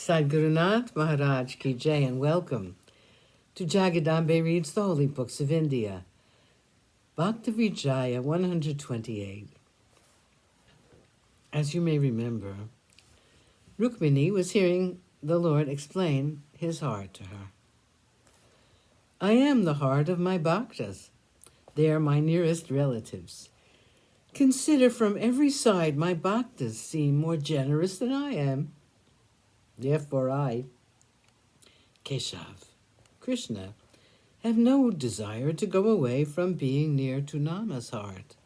Sadhgurunath Maharaj Ki Jai, and welcome to Jagadambe Reads the Holy Books of India. Bhaktavijaya128. As you may remember, Rukmini was hearing the Lord explain his heart to her. I am the heart of my bhaktas. They are my nearest relatives. Consider from every side my bhaktas seem more generous than I am. Therefore I, Keshav, Krishna, have no desire to go away from being near to Nama's heart.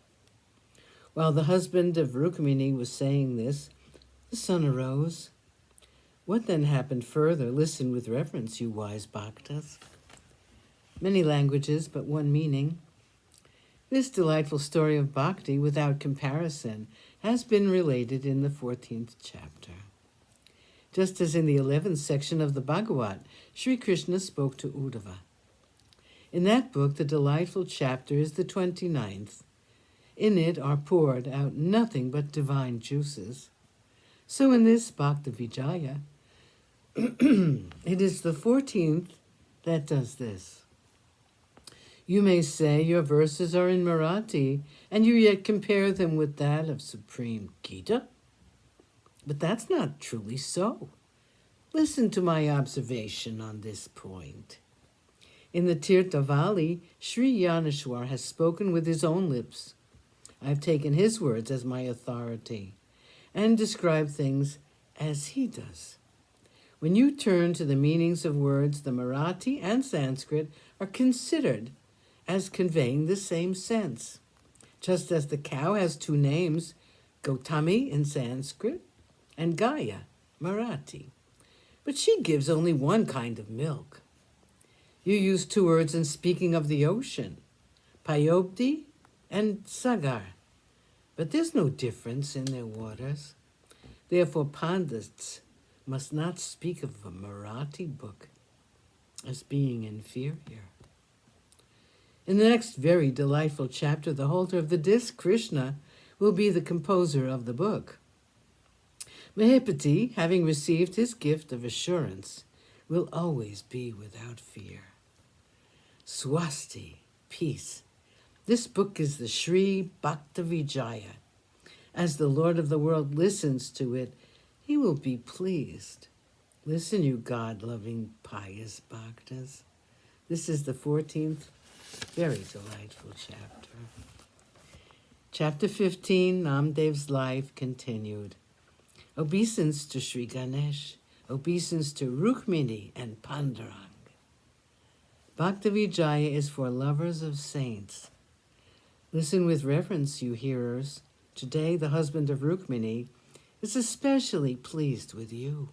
While the husband of Rukmini was saying this, the sun arose. What then happened further? Listen with reverence, you wise bhaktas. Many languages, but one meaning. This delightful story of bhakti, without comparison, has been related in the 14th chapter. Just as in the 11th section of the Bhagavat, Sri Krishna spoke to Uddhava. In that book, the delightful chapter is the 29th. In it are poured out nothing but divine juices. So in this Bhaktavijaya, it is the 14th that does this. You may say your verses are in Marathi, and you yet compare them with that of Supreme Gita. But that's not truly so. Listen to my observation on this point. In the Tirthavali, Sri Yaneshwar has spoken with his own lips. I've taken his words as my authority and described things as he does. When you turn to the meanings of words, the Marathi and Sanskrit are considered as conveying the same sense. Just as the cow has two names, Gautami in Sanskrit and Gaya, Marathi. But she gives only one kind of milk. You use two words in speaking of the ocean, Payobdi and Sagar. But there's no difference in their waters. Therefore, Pandits must not speak of a Marathi book as being inferior. In the next very delightful chapter, the holder of the disc, Krishna, will be the composer of the book. Mahipati, having received his gift of assurance, will always be without fear. Swasti, peace. This book is the Sri Bhaktavijaya. As the Lord of the world listens to it, he will be pleased. Listen, you God-loving, pious bhaktas. This is the 14th, very delightful chapter. Chapter 15, Namdev's life continued. Obeisance to Sri Ganesh, obeisance to Rukmini and Pandurang. Bhaktavijaya is for lovers of saints. Listen with reverence, you hearers. Today, the husband of Rukmini is especially pleased with you.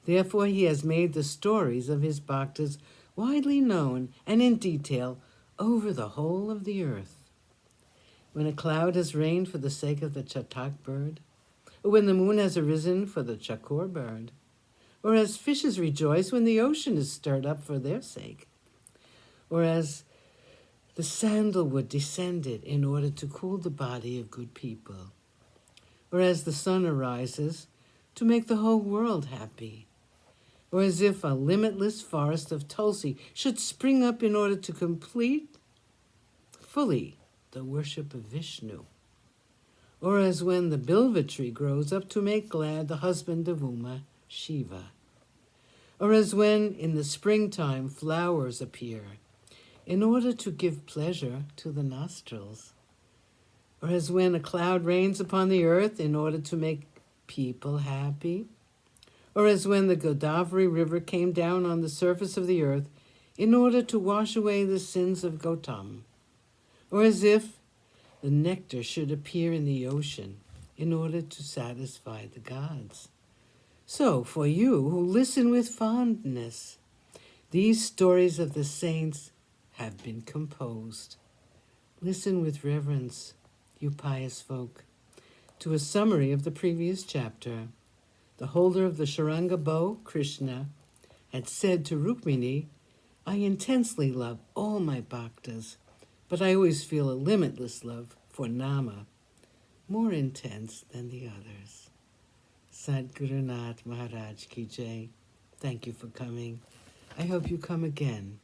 Therefore, he has made the stories of his bhaktas widely known and in detail over the whole of the earth. When a cloud has rained for the sake of the chatak bird, or when the moon has arisen for the chakor bird, or as fishes rejoice when the ocean is stirred up for their sake, or as the sandalwood descended in order to cool the body of good people, or as the sun arises to make the whole world happy, or as if a limitless forest of Tulsi should spring up in order to complete fully the worship of Vishnu, or as when the bilva tree grows up to make glad the husband of Uma, Shiva, or as when in the springtime flowers appear in order to give pleasure to the nostrils, or as when a cloud rains upon the earth in order to make people happy, or as when the Godavari river came down on the surface of the earth in order to wash away the sins of Gautam, or as if the nectar should appear in the ocean in order to satisfy the gods. So, for you who listen with fondness, these stories of the saints have been composed. Listen with reverence, you pious folk, to a summary of the previous chapter. The holder of the Sharanga bow, Krishna, had said to Rukmini, I intensely love all my bhaktas, but I always feel a limitless love for Nama, more intense than the others. Sadhguru Nath Maharaj Ki Jai. Thank you for coming. I hope you come again.